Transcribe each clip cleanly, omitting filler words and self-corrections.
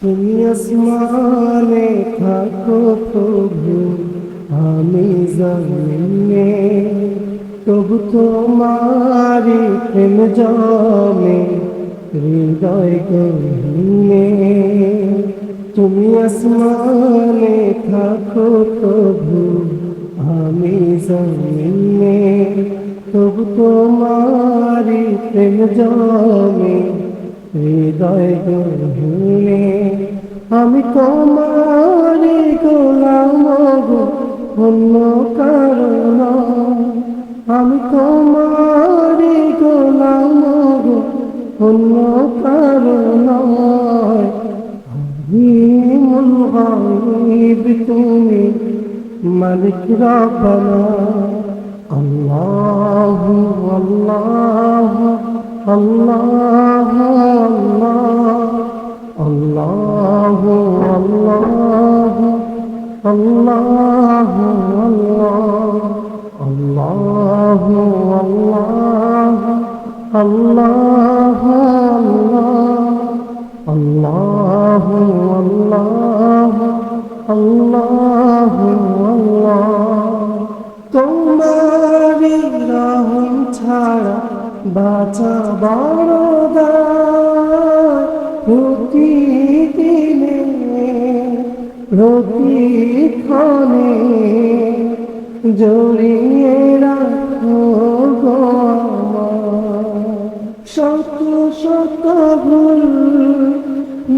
তুমি আসমানে থাকো প্রভু, আমি জমিনে, তবু তোমারি প্রেম জমে হৃদয় গহীনে। তুমি আসমানে থাকো প্রভু, আমি জমিনে, তবু তোমারি প্রেম জমে হৃদয় গহীনে। আমি তোমারি গোলাম গো, অন্য কারো নয়। আমি তোমারি গোলাম গো, অন্য কারো নয়। আলিমুল গায়ব তুমি, মালিক রব্বানা। আল্লাহু আল্লাহু আল্লাহু আল্লাহু আল্লাহু আল্লাহু আল্লাহু আল্লাহু আল্লাহু আল্লাহু আল্লাহু আল্লাহু আল্লাহ। তোমারি রহম ছাড়া বাঁচা বড় দায়। প্রতিদিনে প্রতিক্ষণে জড়িয়ে রাখো গো আমায়। শত শত ভুল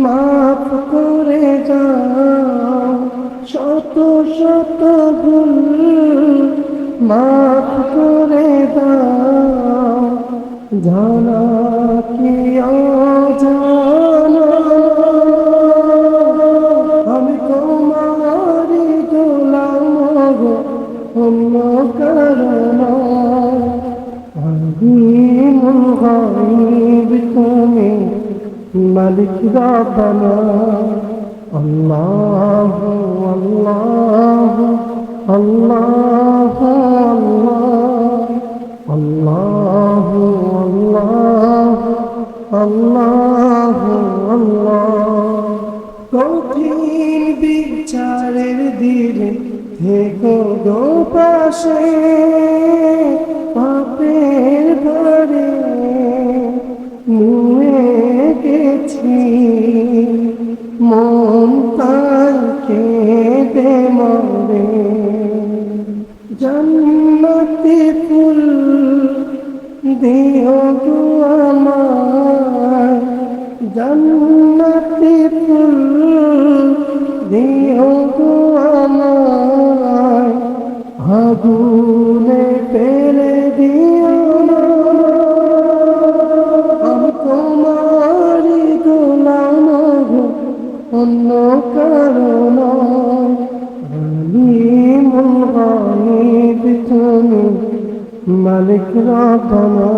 মাফ করে যাও, শত শত ভুল মাফ করে দাও। জানা কি অজানা, আমি তোমারি গোলাম গো, অন্য কারো নয়। আলিমুল গায়ব তুমি, মালিক রব্বানা। আল্লাহু আল্লাহু আল্লাহু আল্লাহু আল্লাহু আল্লাহু আল্লাহ। কঠিন বিচারের দিনে থেকো গো পাশে, পাপের ভারে নুয়ে গেছি, মন তাই কেঁদে মরে। জান্নাতি ফুল দিও গো আমায়, জান্নাতি ফুল দিও গো আমায়। আগুনে ফেলে দিও না, আমি তোমারি গোলাম গো, অন্য কারো নয়। আলিমুল গায়ব তুমি, মালিক রব্বানা।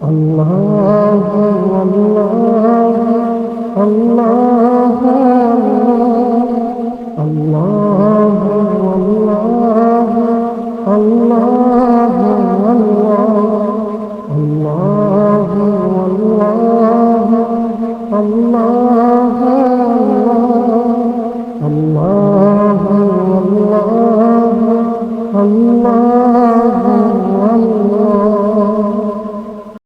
আল্লাহু আল্লাহু আল্লাহ